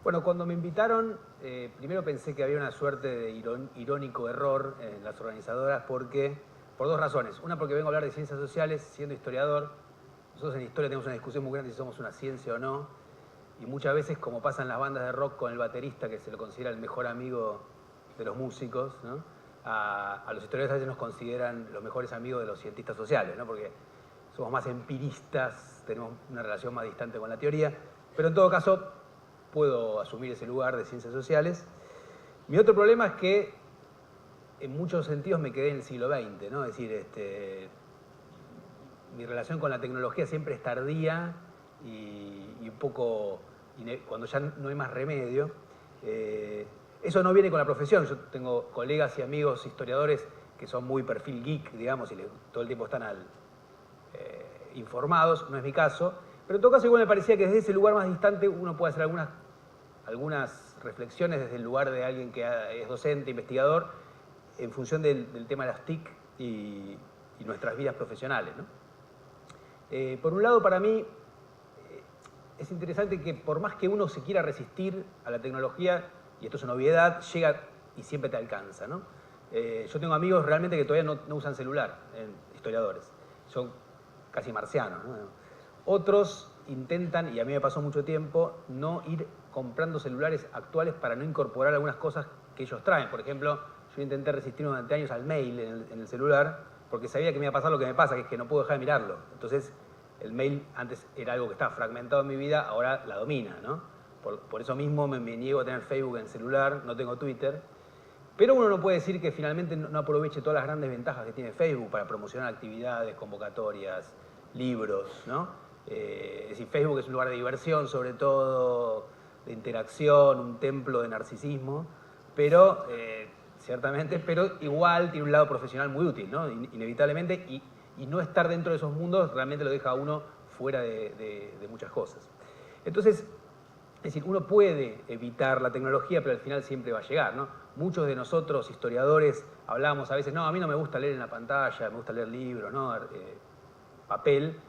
Bueno, cuando me invitaron, primero pensé que había una suerte de irónico error en las organizadoras por dos razones. Una, porque vengo a hablar de ciencias sociales, siendo historiador. Nosotros en historia tenemos una discusión muy grande si somos una ciencia o no. Y muchas veces, como pasa en las bandas de rock con el baterista, que se lo considera el mejor amigo de los músicos, ¿no? A los historiadores a veces nos consideran los mejores amigos de los cientistas sociales, ¿no? Porque somos más empiristas, tenemos una relación más distante con la teoría. Pero en todo caso, puedo asumir ese lugar de ciencias sociales. Mi otro problema es que en muchos sentidos me quedé en el siglo XX, ¿no? Es decir, mi relación con la tecnología siempre es tardía y un poco cuando ya no hay más remedio. Eso no viene con la profesión. Yo tengo colegas y amigos historiadores que son muy perfil geek, digamos, y todo el tiempo están informados. No es mi caso. Pero en todo caso, igual me parecía que desde ese lugar más distante uno puede hacer algunas reflexiones desde el lugar de alguien que es docente, investigador, en función del tema de las TIC y nuestras vidas profesionales, ¿no? Por un lado, para mí, es interesante que por más que uno se quiera resistir a la tecnología, y esto es una obviedad, llega y siempre te alcanza, ¿no? Yo tengo amigos realmente que todavía no usan celular, historiadores. Son casi marcianos, ¿no? Otros intentan, y a mí me pasó mucho tiempo, no ir comprando celulares actuales para no incorporar algunas cosas que ellos traen. Por ejemplo, yo intenté resistirme durante años al mail en el celular porque sabía que me iba a pasar lo que me pasa, que es que no puedo dejar de mirarlo. Entonces, el mail antes era algo que estaba fragmentado en mi vida, ahora la domina, ¿no? Por eso mismo me niego a tener Facebook en celular, no tengo Twitter. Pero uno no puede decir que finalmente no aproveche todas las grandes ventajas que tiene Facebook para promocionar actividades, convocatorias, libros, ¿no? Es decir, Facebook es un lugar de diversión, sobre todo, de interacción, un templo de narcisismo, pero, ciertamente, pero igual tiene un lado profesional muy útil, ¿no? Inevitablemente, y no estar dentro de esos mundos realmente lo deja a uno fuera de muchas cosas. Entonces, es decir, uno puede evitar la tecnología, pero al final siempre va a llegar, ¿no? Muchos de nosotros, historiadores, hablamos a veces, no, a mí no me gusta leer en la pantalla, me gusta leer libros, ¿no? Papel,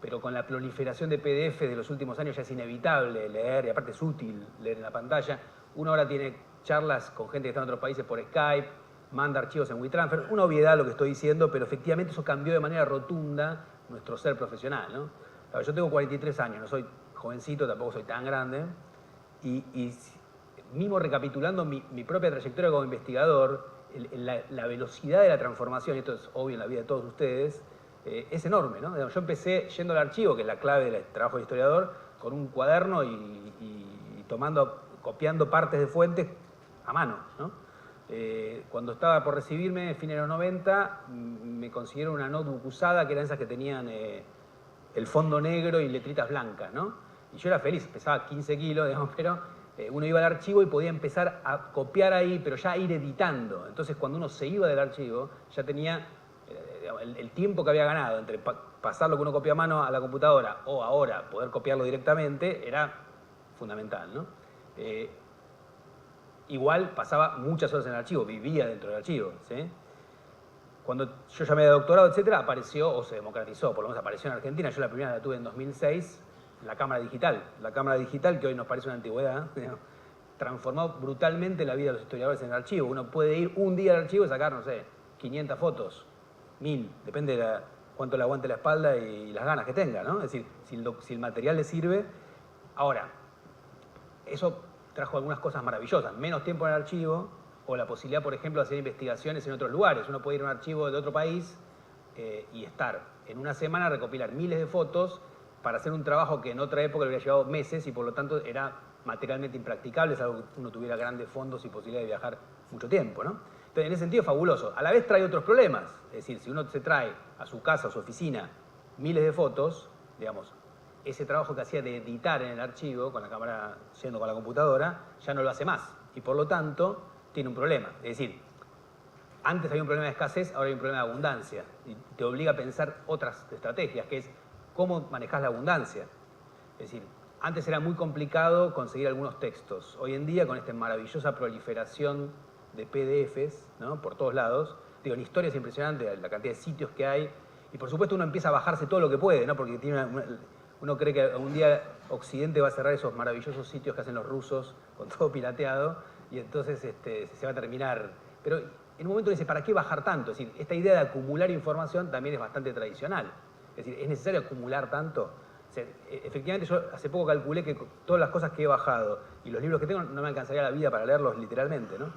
pero con la proliferación de PDF de los últimos años ya es inevitable leer, y aparte es útil leer en la pantalla. Uno ahora tiene charlas con gente que está en otros países por Skype, manda archivos en WeTransfer. Una obviedad lo que estoy diciendo, pero efectivamente eso cambió de manera rotunda nuestro ser profesional, ¿no? Claro, yo tengo 43 años, no soy jovencito, tampoco soy tan grande, y mismo recapitulando mi propia trayectoria como investigador, la velocidad de la transformación, y esto es obvio en la vida de todos ustedes, es enorme, ¿no? Yo empecé yendo al archivo, que es la clave del trabajo de historiador, con un cuaderno y copiando partes de fuentes a mano, ¿no? Cuando estaba por recibirme, fines de los 90, me consiguieron una notebook usada, que eran esas que tenían el fondo negro y letritas blancas, ¿no? Y yo era feliz, pesaba 15 kilos, digamos, pero uno iba al archivo y podía empezar a copiar ahí, pero ya ir editando. Entonces, cuando uno se iba del archivo, ya tenía el tiempo que había ganado entre pasar lo que uno copia a mano a la computadora o ahora poder copiarlo directamente, era fundamental, ¿no? Igual pasaba muchas horas en el archivo, vivía dentro del archivo, ¿sí? Cuando yo llamé de doctorado, etcétera, apareció, o se democratizó, por lo menos apareció en Argentina. Yo la primera la tuve en 2006, la cámara digital. La cámara digital, que hoy nos parece una antigüedad, transformó brutalmente la vida de los historiadores en el archivo. Uno puede ir un día al archivo y sacar, no sé, 500 fotos, 1000, depende de cuánto le aguante la espalda y las ganas que tenga, ¿no? Es decir, si el material le sirve. Ahora, eso trajo algunas cosas maravillosas, menos tiempo en el archivo, o la posibilidad, por ejemplo, de hacer investigaciones en otros lugares. Uno puede ir a un archivo de otro país y estar en una semana a recopilar miles de fotos para hacer un trabajo que en otra época le hubiera llevado meses y por lo tanto era materialmente impracticable, es algo que uno tuviera grandes fondos y posibilidad de viajar mucho tiempo, ¿no? Entonces, en ese sentido, fabuloso. A la vez trae otros problemas. Es decir, si uno se trae a su casa, a su oficina, miles de fotos, digamos, ese trabajo que hacía de editar en el archivo, con la cámara yendo con la computadora, ya no lo hace más. Y por lo tanto, tiene un problema. Es decir, antes había un problema de escasez, ahora hay un problema de abundancia. Y te obliga a pensar otras estrategias, que es cómo manejás la abundancia. Es decir, antes era muy complicado conseguir algunos textos. Hoy en día, con esta maravillosa proliferación de PDFs, ¿no?, por todos lados, digo, en historia es impresionante la cantidad de sitios que hay. Y por supuesto uno empieza a bajarse todo lo que puede, ¿no?, porque uno cree que un día Occidente va a cerrar esos maravillosos sitios que hacen los rusos con todo pirateado y entonces se va a terminar. Pero en un momento dice, ¿para qué bajar tanto? Es decir, esta idea de acumular información también es bastante tradicional. Es decir, ¿es necesario acumular tanto? O sea, efectivamente yo hace poco calculé que todas las cosas que he bajado y los libros que tengo no me alcanzaría la vida para leerlos literalmente, ¿no?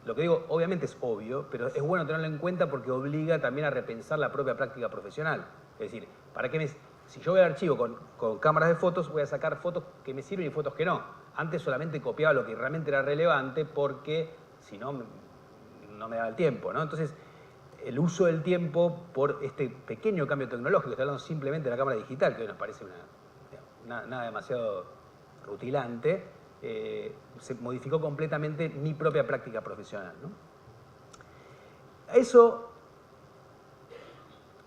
Lo que digo, obviamente es obvio, pero es bueno tenerlo en cuenta porque obliga también a repensar la propia práctica profesional. Es decir, ¿para qué si yo voy al archivo con cámaras de fotos, voy a sacar fotos que me sirven y fotos que no? Antes solamente copiaba lo que realmente era relevante porque si no, no me daba el tiempo, ¿no? Entonces, el uso del tiempo por este pequeño cambio tecnológico, estoy hablando simplemente de la cámara digital, que hoy nos parece nada demasiado rutilante, se modificó completamente mi propia práctica profesional, ¿no? Eso,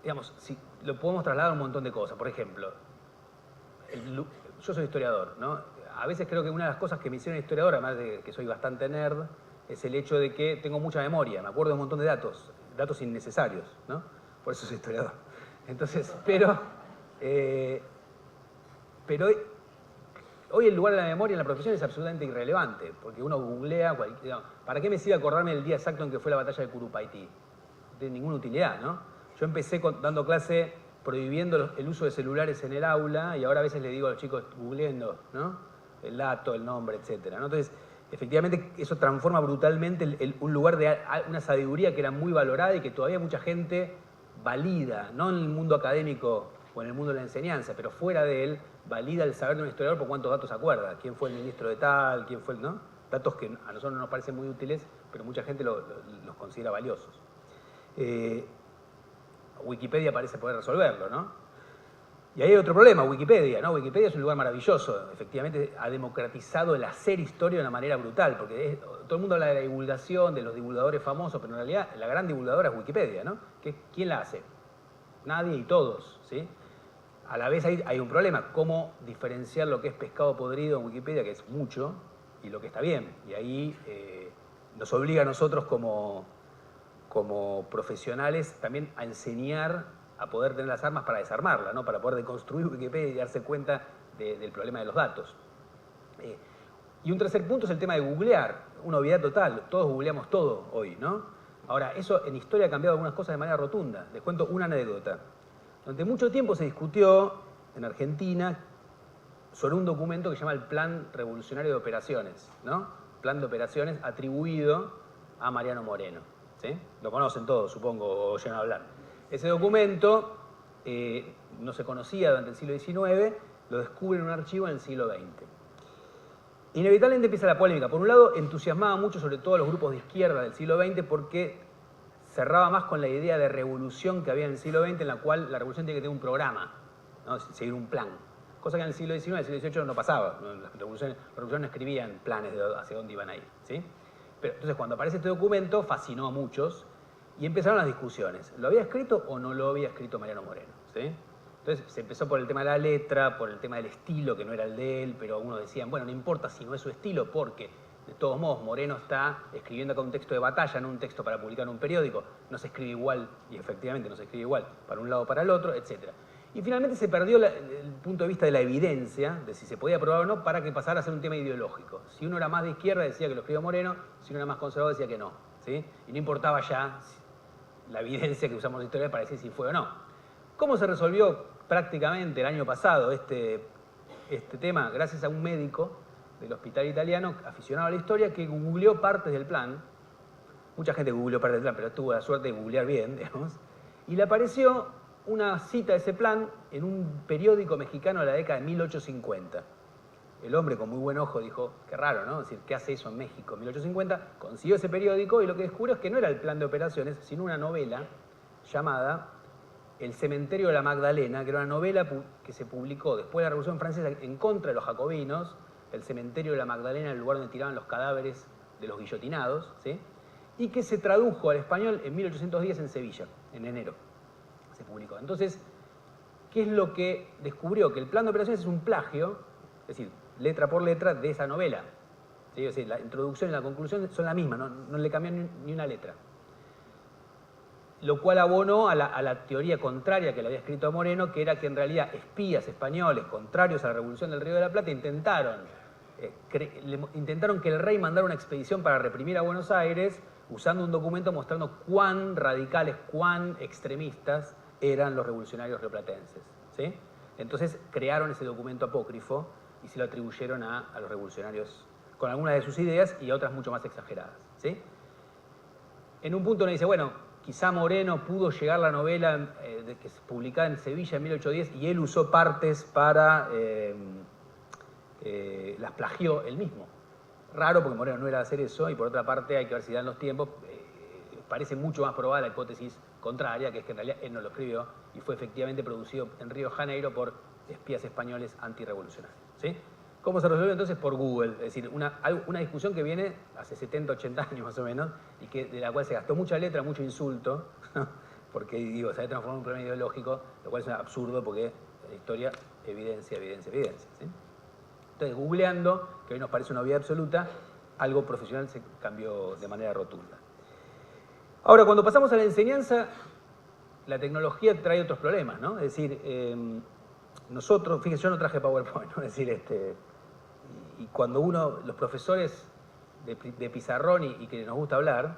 digamos, si lo podemos trasladar a un montón de cosas. Por ejemplo, yo soy historiador, ¿no? A veces creo que una de las cosas que me hicieron historiador, además de que soy bastante nerd, es el hecho de que tengo mucha memoria, me acuerdo de un montón de datos innecesarios, ¿no? Por eso soy historiador. Entonces, pero hoy el lugar de la memoria en la profesión es absolutamente irrelevante, porque uno googlea, digamos, ¿para qué me sirve acordarme del día exacto en que fue la batalla de Curupaití? No tiene ninguna utilidad, ¿no? Yo empecé dando clase prohibiendo el uso de celulares en el aula y ahora a veces le digo a los chicos, googleando, ¿no?, el dato, el nombre, etcétera, ¿no? Entonces, efectivamente, eso transforma brutalmente un lugar de una sabiduría que era muy valorada y que todavía mucha gente valida, no en el mundo académico o en el mundo de la enseñanza, pero fuera de él, valida el saber de un historiador por cuántos datos se acuerda, quién fue el ministro de tal, quién fue, ¿no? Datos que a nosotros no nos parecen muy útiles, pero mucha gente los considera valiosos. Wikipedia parece poder resolverlo, ¿no? Y ahí hay otro problema, Wikipedia, ¿no? Wikipedia es un lugar maravilloso, efectivamente ha democratizado el hacer historia de una manera brutal, porque todo el mundo habla de la divulgación, de los divulgadores famosos, pero en realidad la gran divulgadora es Wikipedia, ¿no? ¿Quién la hace? Nadie y todos, ¿sí? A la vez hay un problema, cómo diferenciar lo que es pescado podrido en Wikipedia, que es mucho, y lo que está bien. Y ahí nos obliga a nosotros como profesionales también a enseñar a poder tener las armas para desarmarla, ¿no?, para poder deconstruir Wikipedia y darse cuenta del problema de los datos. Y un tercer punto es el tema de googlear, una obviedad total, todos googleamos todo hoy, ¿no? Ahora, eso en historia ha cambiado algunas cosas de manera rotunda. Les cuento una anécdota. Durante mucho tiempo se discutió en Argentina sobre un documento que se llama el Plan Revolucionario de Operaciones, ¿no? Plan de operaciones atribuido a Mariano Moreno, ¿sí? Lo conocen todos, supongo, o oyeron hablar. Ese documento no se conocía durante el siglo XIX, lo descubre en un archivo en el siglo XX. Inevitablemente empieza la polémica. Por un lado, entusiasmaba mucho sobre todo a los grupos de izquierda del siglo XX porque cerraba más con la idea de revolución que había en el siglo XX, en la cual la revolución tiene que tener un programa, ¿no?, seguir un plan. Cosa que en el siglo XIX, en el siglo XVIII no pasaba. Las revoluciones no escribían planes de hacia dónde iban a ir, ¿sí? Pero entonces cuando aparece este documento fascinó a muchos y empezaron las discusiones. ¿Lo había escrito o no lo había escrito Mariano Moreno? ¿Sí? Entonces se empezó por el tema de la letra, por el tema del estilo, que no era el de él, pero algunos decían, bueno, no importa si no es su estilo, porque de todos modos Moreno está escribiendo acá un texto de batalla, no un texto para publicar en un periódico, no se escribe igual, y efectivamente no se escribe igual, para un lado o para el otro, etc. Y finalmente se perdió el punto de vista de la evidencia, de si se podía aprobar o no, para que pasara a ser un tema ideológico. Si uno era más de izquierda decía que lo escribió Moreno, si uno era más conservador decía que no, ¿sí? Y no importaba ya la evidencia que usamos de historia para decir si fue o no. ¿Cómo se resolvió prácticamente el año pasado este tema? Gracias a un médico del hospital italiano, aficionado a la historia, que googleó partes del plan. Mucha gente googleó partes del plan, pero tuvo la suerte de googlear bien, digamos. Y le apareció una cita de ese plan en un periódico mexicano de la década de 1850. El hombre con muy buen ojo dijo, qué raro, ¿no? Es decir, ¿qué hace eso en México en 1850? Consiguió ese periódico y lo que descubrió es que no era el plan de operaciones, sino una novela llamada El cementerio de la Magdalena, que era una novela que se publicó después de la Revolución Francesa en contra de los jacobinos, el cementerio de la Magdalena, el lugar donde tiraban los cadáveres de los guillotinados, ¿sí? y que se tradujo al español en 1810 en Sevilla, en enero se publicó. Entonces, ¿qué es lo que descubrió? Que el plan de operaciones es un plagio, es decir, letra por letra, de esa novela. ¿Sí? Es decir, la introducción y la conclusión son la misma, no le cambian ni una letra. Lo cual abonó a la teoría contraria que le había escrito a Moreno, que era que en realidad espías españoles contrarios a la Revolución del Río de la Plata intentaron que el rey mandara una expedición para reprimir a Buenos Aires usando un documento mostrando cuán radicales, cuán extremistas eran los revolucionarios rioplatenses. ¿Sí? Entonces crearon ese documento apócrifo y se lo atribuyeron a los revolucionarios con algunas de sus ideas y a otras mucho más exageradas. ¿Sí? En un punto uno dice, bueno, quizá Moreno pudo llegar la novela que se publicaba en Sevilla en 1810 y él usó partes para... las plagió él mismo. Raro porque Moreno no era de hacer eso y por otra parte hay que ver si dan los tiempos. Parece mucho más probable la hipótesis contraria, que es que en realidad él no lo escribió y fue efectivamente producido en Río de Janeiro por espías españoles antirrevolucionarios. ¿Sí? ¿Cómo se resolvió entonces? Por Google. Es decir, una discusión que viene hace 70, 80 años más o menos y de la cual se gastó mucha letra, mucho insulto, porque digo, se había transformado en un problema ideológico, lo cual es absurdo porque la historia evidencia, evidencia, evidencia. ¿Sí? Entonces, googleando, que hoy nos parece una obviedad absoluta, algo profesional se cambió de manera rotunda. Ahora, cuando pasamos a la enseñanza, la tecnología trae otros problemas, ¿no? Es decir, nosotros, fíjense, yo no traje PowerPoint, ¿no? Es decir, y cuando los profesores de pizarrón y que nos gusta hablar,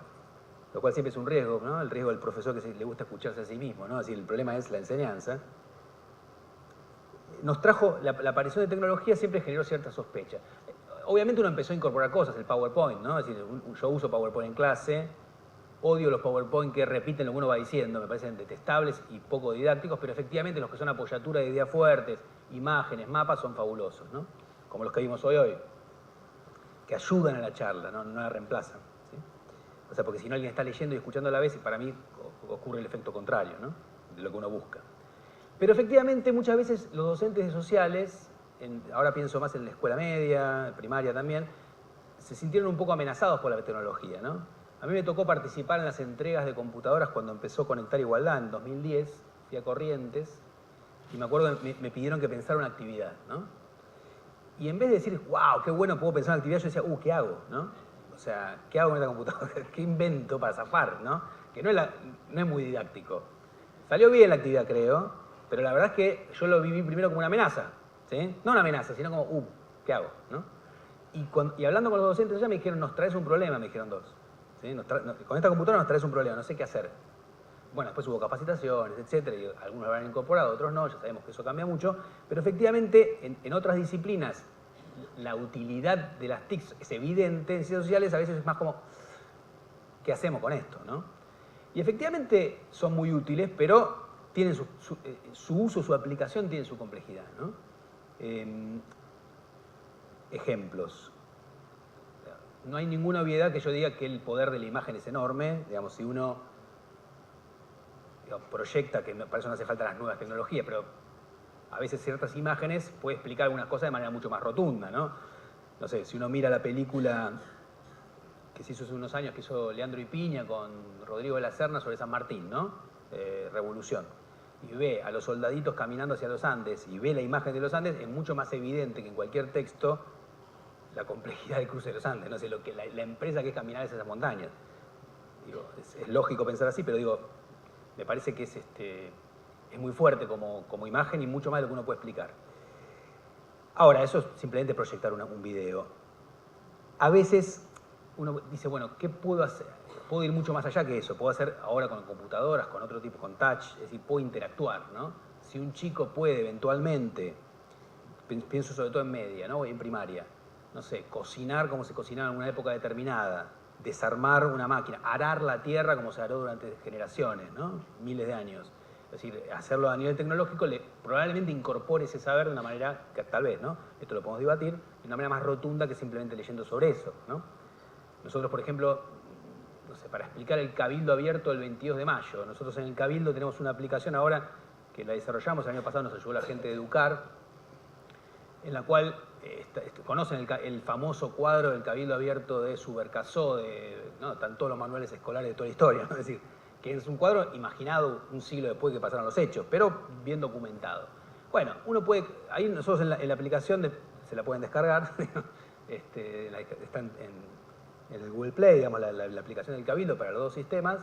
lo cual siempre es un riesgo, ¿no? El riesgo del profesor que le gusta escucharse a sí mismo, ¿no? Es decir, el problema es la enseñanza. Nos trajo, la aparición de tecnología siempre generó cierta sospecha. Obviamente uno empezó a incorporar cosas, el PowerPoint, ¿no? Es decir, yo uso PowerPoint en clase, odio los PowerPoint que repiten lo que uno va diciendo, me parecen detestables y poco didácticos, pero efectivamente los que son apoyatura de ideas fuertes, imágenes, mapas, son fabulosos, ¿no? Como los que vimos hoy, que ayudan a la charla, no la reemplazan. ¿Sí? O sea, porque si no alguien está leyendo y escuchando a la vez, para mí ocurre el efecto contrario, ¿no? De lo que uno busca. Pero efectivamente muchas veces los docentes de sociales, ahora pienso más en la escuela media, primaria también, se sintieron un poco amenazados por la tecnología, ¿no? A mí me tocó participar en las entregas de computadoras cuando empezó Conectar Igualdad en 2010, fui a Corrientes, y me acuerdo que me pidieron que pensara una actividad, ¿no? Y en vez de decir, wow, qué bueno, puedo pensar en una actividad, yo decía, ¿qué hago? ¿No? O sea, ¿qué hago con esta computadora? ¿Qué invento para zafar? ¿No? Que no es muy didáctico. Salió bien la actividad, creo, pero la verdad es que yo lo viví primero como una amenaza, ¿sí? No una amenaza, sino como, ¿qué hago? ¿No? Y hablando con los docentes allá me dijeron, nos traes un problema, me dijeron dos. ¿Sí? Con esta computadora nos traes un problema, no sé qué hacer. Bueno, después hubo capacitaciones, etcétera, y algunos lo habrán incorporado, otros no, ya sabemos que eso cambia mucho, pero efectivamente en otras disciplinas la utilidad de las TICs es evidente, en ciencias sociales a veces es más como, ¿qué hacemos con esto? ¿No? Y efectivamente son muy útiles, pero tienen su uso, su aplicación tiene su complejidad, ¿no? Ejemplos. No hay ninguna obviedad que yo diga que el poder de la imagen es enorme. Digamos, si uno proyecta, que para eso no hace falta las nuevas tecnologías, pero a veces ciertas imágenes puede explicar algunas cosas de manera mucho más rotunda, ¿no? No sé, si uno mira la película que se hizo hace unos años, que hizo Leandro y Piña con Rodrigo de la Serna sobre San Martín, ¿no? Revolución. Y ve a los soldaditos caminando hacia los Andes y ve la imagen de los Andes, es mucho más evidente que en cualquier texto la complejidad del cruce de los Andes, no sé, la empresa que es caminar hacia esas montañas. Digo, es lógico pensar así, pero digo, me parece que es muy fuerte como imagen y mucho más de lo que uno puede explicar. Ahora, eso es simplemente proyectar un video. A veces uno dice, bueno, ¿qué puedo hacer? Puedo ir mucho más allá que eso. Puedo hacer ahora con computadoras, con otro tipo, con touch, es decir, puedo interactuar, ¿no? Si un chico puede eventualmente, pienso sobre todo en media, ¿no? En primaria, no sé, cocinar como se cocinaba en una época determinada, desarmar una máquina, arar la tierra como se aró durante generaciones, ¿no? Miles de años. Es decir, hacerlo a nivel tecnológico probablemente incorpore ese saber de una manera que tal vez, ¿no? Esto lo podemos debatir, de una manera más rotunda que simplemente leyendo sobre eso, ¿no? Nosotros, por ejemplo, no sé, para explicar el Cabildo abierto el 22 de mayo, nosotros en el Cabildo tenemos una aplicación ahora que la desarrollamos, el año pasado nos ayudó la gente de Educar, en la cual conocen el famoso cuadro del Cabildo Abierto de Subercaseaux, ¿no? Están todos los manuales escolares de toda la historia, ¿no? Es decir, que es un cuadro imaginado un siglo después que pasaron los hechos, pero bien documentado. Bueno, uno puede, ahí nosotros en la aplicación se la pueden descargar, está en el Google Play, digamos, la aplicación del Cabildo para los dos sistemas.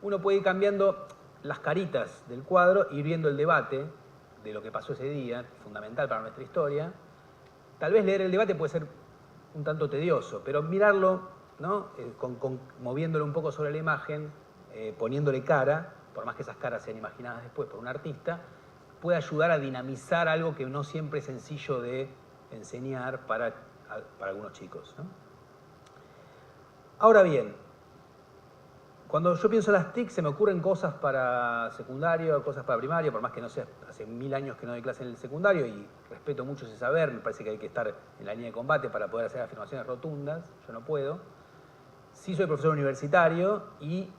Uno puede ir cambiando las caritas del cuadro, ir viendo el debate de lo que pasó ese día, fundamental para nuestra historia. Tal vez leer el debate puede ser un tanto tedioso, pero mirarlo, ¿no? Moviéndolo un poco sobre la imagen, poniéndole cara, por más que esas caras sean imaginadas después por un artista, puede ayudar a dinamizar algo que no siempre es sencillo de enseñar para algunos chicos, ¿no? Ahora bien, cuando yo pienso en las TIC se me ocurren cosas para secundario, cosas para primario, por más que no sea, hace 1000 años que no doy clase en el secundario y respeto mucho ese saber, me parece que hay que estar en la línea de combate para poder hacer afirmaciones rotundas, yo no puedo. Sí soy profesor universitario y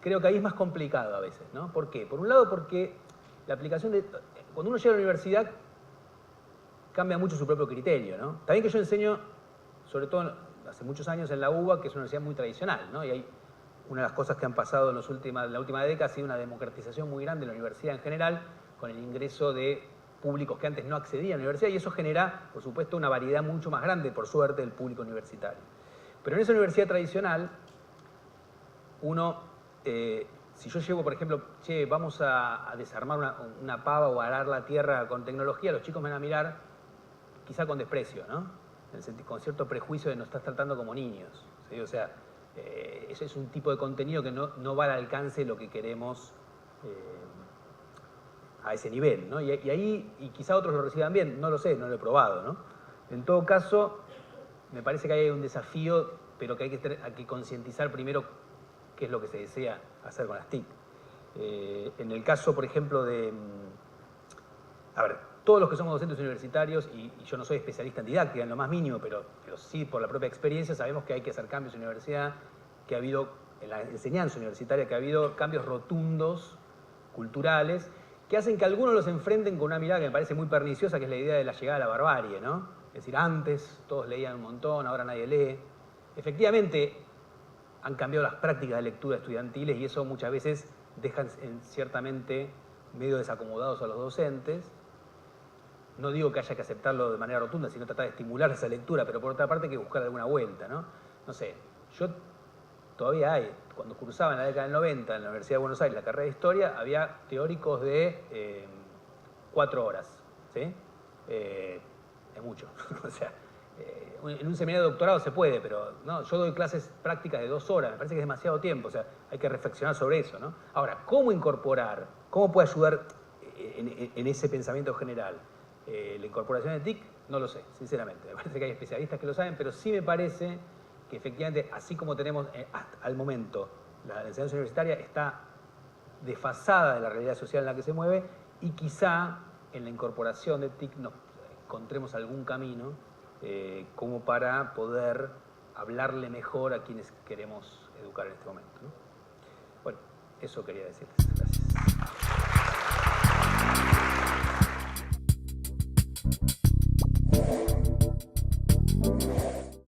creo que ahí es más complicado a veces, ¿no? ¿Por qué? Por un lado porque la aplicación cuando uno llega a la universidad cambia mucho su propio criterio, ¿no? Está bien que yo enseño, sobre todo hace muchos años en la UBA, que es una universidad muy tradicional, ¿no? Y hay una de las cosas que han pasado en la última década ha sido una democratización muy grande de la universidad en general, con el ingreso de públicos que antes no accedían a la universidad, y eso genera, por supuesto, una variedad mucho más grande, por suerte, del público universitario. Pero en esa universidad tradicional, uno, si yo llego, por ejemplo, che, vamos a desarmar una pava o a arar la tierra con tecnología, los chicos me van a mirar quizá con desprecio, ¿no? Con cierto prejuicio de nos estás tratando como niños, ¿sí? O sea, ese es un tipo de contenido que no va al alcance de lo que queremos a ese nivel, ¿no? Y ahí, y quizá otros lo reciban bien, no lo sé, no lo he probado, ¿no? En todo caso, me parece que hay un desafío, pero que hay que concientizar primero qué es lo que se desea hacer con las TIC. En el caso, por ejemplo, a ver, todos los que somos docentes universitarios, y yo no soy especialista en didáctica en lo más mínimo, pero sí por la propia experiencia sabemos que hay que hacer cambios en la universidad, que ha habido, en la enseñanza universitaria, que ha habido cambios rotundos, culturales, que hacen que algunos los enfrenten con una mirada que me parece muy perniciosa, que es la idea de la llegada a la barbarie, ¿no? Es decir, antes todos leían un montón, ahora nadie lee. Efectivamente, han cambiado las prácticas de lectura estudiantiles y eso muchas veces deja ciertamente medio desacomodados a los docentes. No digo que haya que aceptarlo de manera rotunda, sino tratar de estimular esa lectura, pero por otra parte hay que buscar alguna vuelta, ¿no? No sé, yo todavía cuando cursaba en la década del 90 en la Universidad de Buenos Aires la carrera de Historia, había teóricos de 4 horas, ¿sí? Es mucho, o sea, en un seminario de doctorado se puede, pero no, yo doy clases prácticas de 2 horas, me parece que es demasiado tiempo, o sea, hay que reflexionar sobre eso, ¿no? Ahora, ¿cómo incorporar, cómo puede ayudar en ese pensamiento general? La incorporación de TIC, no lo sé, sinceramente. Me parece que hay especialistas que lo saben, pero sí me parece que efectivamente, así como tenemos al momento, la enseñanza universitaria está desfasada de la realidad social en la que se mueve y quizá en la incorporación de TIC nos encontremos algún camino como para poder hablarle mejor a quienes queremos educar en este momento, ¿no? Bueno, eso quería decirles. Gracias.